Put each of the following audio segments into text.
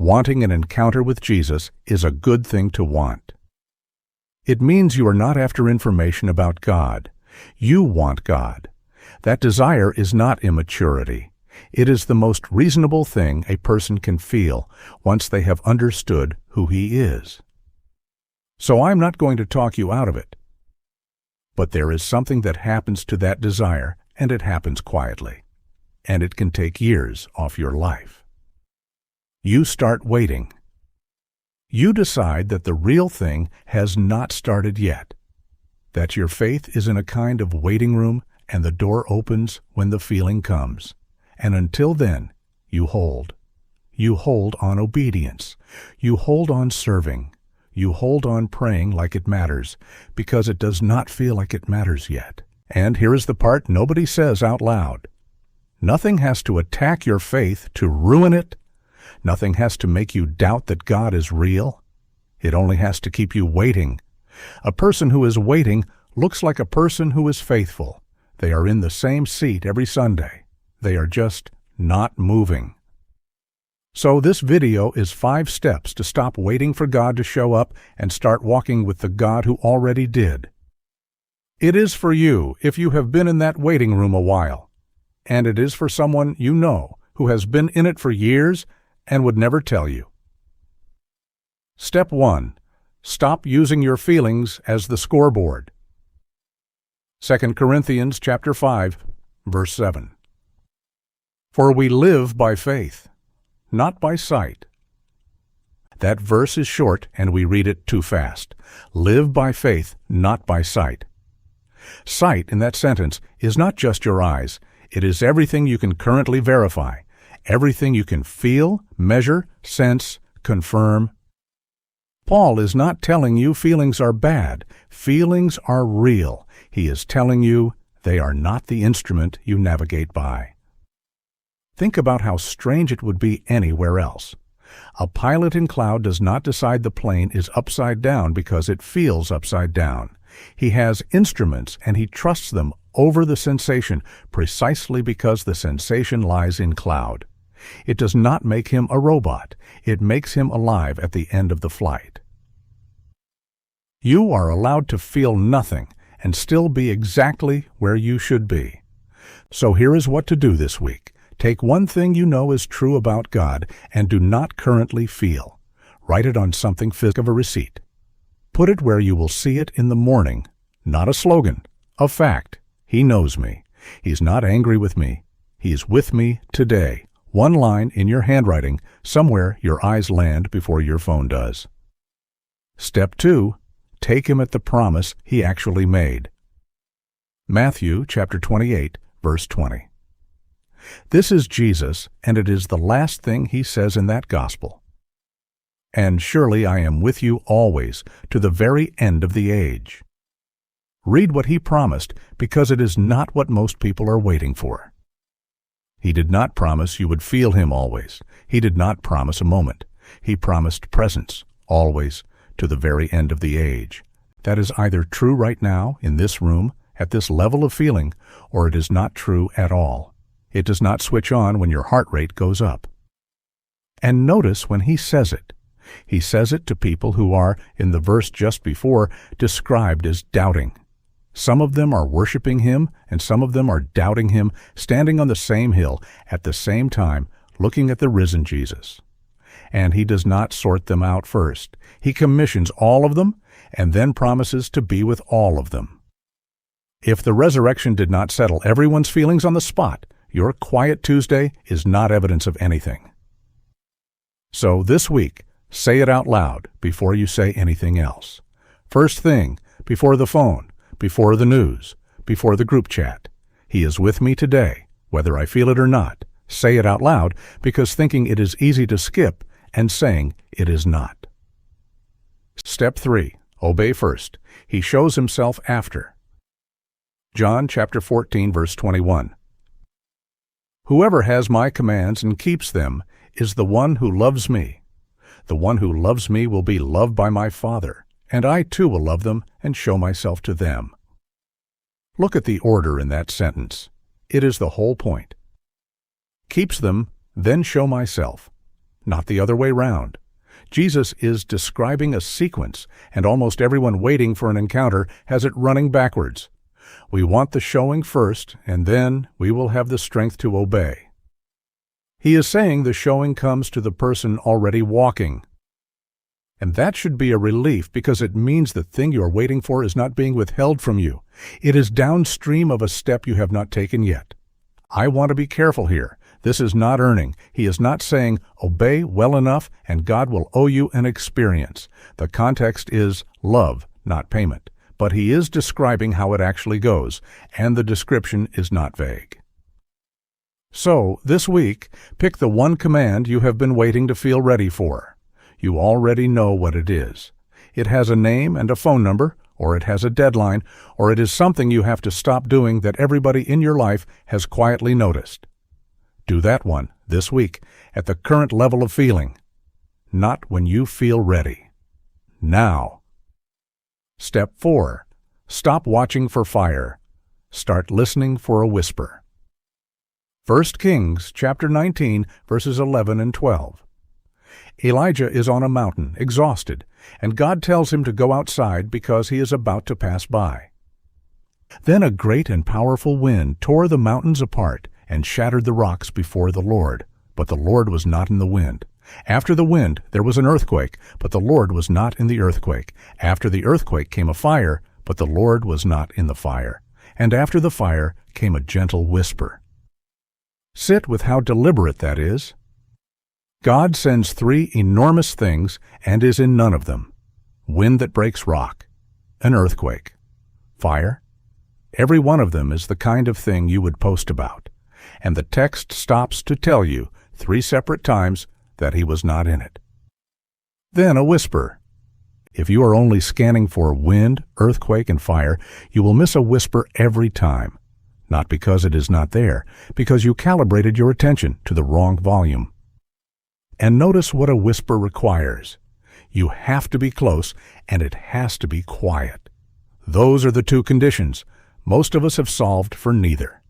wanting an encounter with Jesus is a good thing to want. It means you are not after information about God. You want God. That desire is not immaturity. It is the most reasonable thing a person can feel once they have understood who He is. So I'm not going to talk you out of it. But there is something that happens to that desire, and it happens quietly. And it can take years off your life. You start waiting. You decide that the real thing has not started yet, that your faith is in a kind of waiting room and the door opens when the feeling comes. And until then, you hold. You hold on obedience. You hold on serving. You hold on praying like it matters, because it does not feel like it matters yet. And here is the part nobody says out loud. Nothing has to attack your faith to ruin it. Nothing has to make you doubt that God is real. It only has to keep you waiting. A person who is waiting looks like a person who is faithful. They are in the same seat every Sunday. They are just not moving. So this video is 5 steps to stop waiting for God to show up and start walking with the God who already did. It is for you if you have been in that waiting room a while. And it is for someone you know who has been in it for years and would never tell you. Step 1. Stop using your feelings as the scoreboard. 2 Corinthians chapter 5, verse 7. For we live by faith, not by sight. That verse is short and we read it too fast. Live by faith, not by sight. Sight in that sentence is not just your eyes. It is everything you can currently verify, everything you can feel, measure, sense, confirm. Paul is not telling you feelings are bad. Feelings are real. He is telling you they are not the instrument you navigate by. Think about how strange it would be anywhere else. A pilot in cloud does not decide the plane is upside down because it feels upside down. He has instruments and he trusts them over the sensation precisely because the sensation lies in cloud. It does not make him a robot. It makes him alive at the end of the flight. You are allowed to feel nothing and still be exactly where you should be. So here is what to do this week. Take one thing you know is true about God and do not currently feel. Write it on something physical of a receipt. Put it where you will see it in the morning. Not a slogan, a fact. He knows me. He's not angry with me. He's with me today. One line in your handwriting, somewhere your eyes land before your phone does. Step 2. Take him at the promise he actually made. Matthew chapter 28, verse 20. This is Jesus, and it is the last thing he says in that gospel. And surely I am with you always, to the very end of the age. Read what he promised, because it is not what most people are waiting for. He did not promise you would feel him always. He did not promise a moment. He promised presence, always, to the very end of the age. That is either true right now, in this room, at this level of feeling, or it is not true at all. It does not switch on when your heart rate goes up. And notice when he says it. He says it to people who are, in the verse just before, described as doubting. Some of them are worshiping him, and some of them are doubting him, standing on the same hill at the same time, looking at the risen Jesus. And he does not sort them out first. He commissions all of them, and then promises to be with all of them. If the resurrection did not settle everyone's feelings on the spot, your quiet Tuesday is not evidence of anything. So this week, say it out loud before you say anything else. First thing, before the phone, before the news, before the group chat. He is with me today, whether I feel it or not. Say it out loud, because thinking it is easy to skip and saying it is not. Step 3. Obey first. He shows himself after. John chapter 14, verse 21. Whoever has my commands and keeps them is the one who loves me. The one who loves me will be loved by my Father, and I too will love them and show myself to them. Look at the order in that sentence. It is the whole point. Keeps them, then show myself. not the other way round. Jesus is describing a sequence, and almost everyone waiting for an encounter has it running backwards. We want the showing first, and then we will have the strength to obey. He is saying the showing comes to the person already walking. And that should be a relief, because it means the thing you are waiting for is not being withheld from you. It is downstream of a step you have not taken yet. I want to be careful here. This is not earning. He is not saying, obey well enough and God will owe you an experience. The context is love, not payment. But he is describing how it actually goes, and the description is not vague. So, this week, pick the one command you have been waiting to feel ready for. You already know what it is. It has a name and a phone number, or it has a deadline, or it is something you have to stop doing that everybody in your life has quietly noticed. Do that one this week at the current level of feeling, not when you feel ready. Now. Step 4. Stop watching for fire. Start listening for a whisper. 1 Kings chapter 19, verses 11 and 12. Elijah is on a mountain, exhausted, and God tells him to go outside because he is about to pass by. Then a great and powerful wind tore the mountains apart and shattered the rocks before the Lord, but the Lord was not in the wind. After the wind there was an earthquake, but the Lord was not in the earthquake. After the earthquake came a fire, but the Lord was not in the fire. And after the fire came a gentle whisper. Sit with how deliberate that is. God sends 3 enormous things and is in none of them. Wind that breaks rock, an earthquake, fire. Every one of them is the kind of thing you would post about. And the text stops to tell you 3 separate times that he was not in it. Then a whisper. If you are only scanning for wind, earthquake, and fire, you will miss a whisper every time. Not because it is not there, because you calibrated your attention to the wrong volume. And notice what a whisper requires. You have to be close, and it has to be quiet. Those are the 2 conditions. Most of us have solved for neither.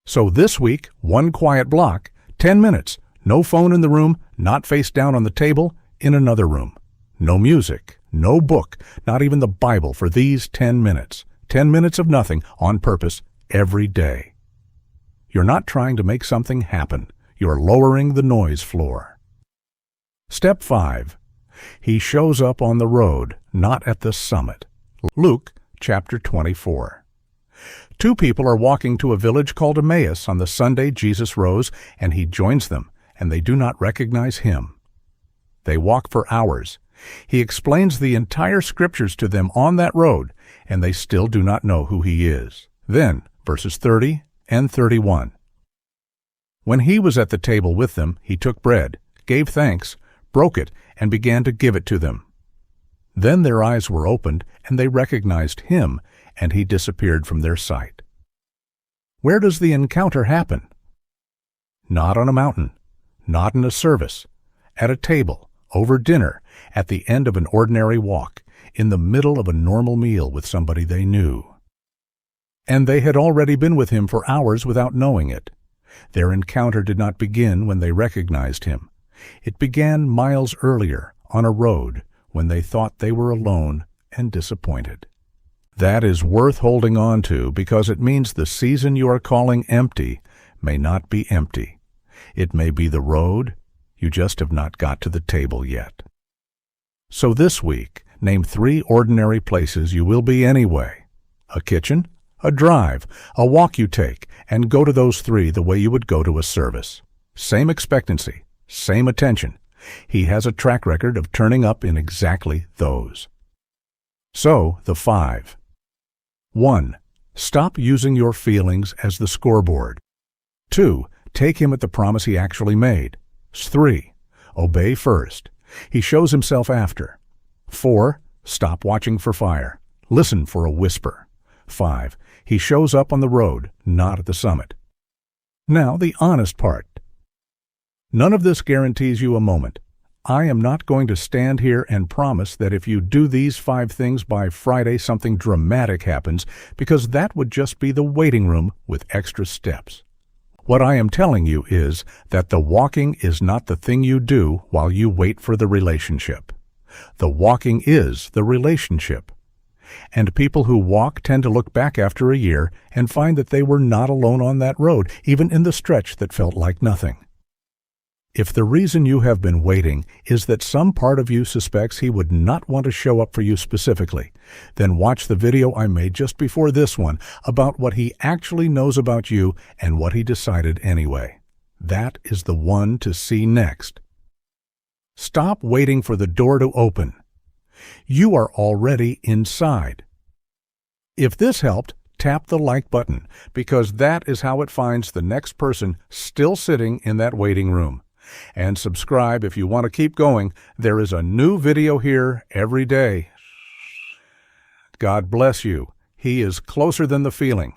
So this week, 1 quiet block, 10 minutes, no phone in the room, not face down on the table, in another room. No music, no book, not even the Bible for these 10 minutes. 10 minutes of nothing on purpose every day. You're not trying to make something happen. You're lowering the noise floor. Step 5. He shows up on the road, not at the summit. Luke chapter 24. 2 people are walking to a village called Emmaus on the Sunday Jesus rose, and he joins them, and they do not recognize him. They walk for hours. He explains the entire scriptures to them on that road, and they still do not know who he is. Then, verses 30 and 31. When he was at the table with them, he took bread, gave thanks, broke it, and began to give it to them. Then their eyes were opened, and they recognized him, and he disappeared from their sight. Where does the encounter happen? Not on a mountain, not in a service, at a table, over dinner, at the end of an ordinary walk, in the middle of a normal meal with somebody they knew. And they had already been with him for hours without knowing it. Their encounter did not begin when they recognized him. It began miles earlier, on a road, when they thought they were alone and disappointed. That is worth holding on to, because it means the season you are calling empty may not be empty. It may be the road, you just have not got to the table yet. So this week, name 3 ordinary places you will be anyway. A kitchen, a drive, a walk you take, and go to those 3 the way you would go to a service. Same expectancy, same attention. He has a track record of turning up in exactly those. So, the 5. 1. Stop using your feelings as the scoreboard. 2. Take him at the promise he actually made. 3. Obey first. He shows himself after. 4. Stop watching for fire. Listen for a whisper. 5. He shows up on the road, not at the summit. Now, the honest part. None of this guarantees you a moment. I am not going to stand here and promise that if you do these 5 things by Friday something dramatic happens, because that would just be the waiting room with extra steps. What I am telling you is that the walking is not the thing you do while you wait for the relationship. The walking is the relationship. And people who walk tend to look back after a year and find that they were not alone on that road, even in the stretch that felt like nothing. If the reason you have been waiting is that some part of you suspects he would not want to show up for you specifically, then watch the video I made just before this one about what he actually knows about you and what he decided anyway. That is the one to see next. Stop waiting for the door to open. You are already inside. If this helped, tap the like button, because that is how it finds the next person still sitting in that waiting room. And subscribe if you want to keep going. There is a new video here every day. God bless you. He is closer than the feeling.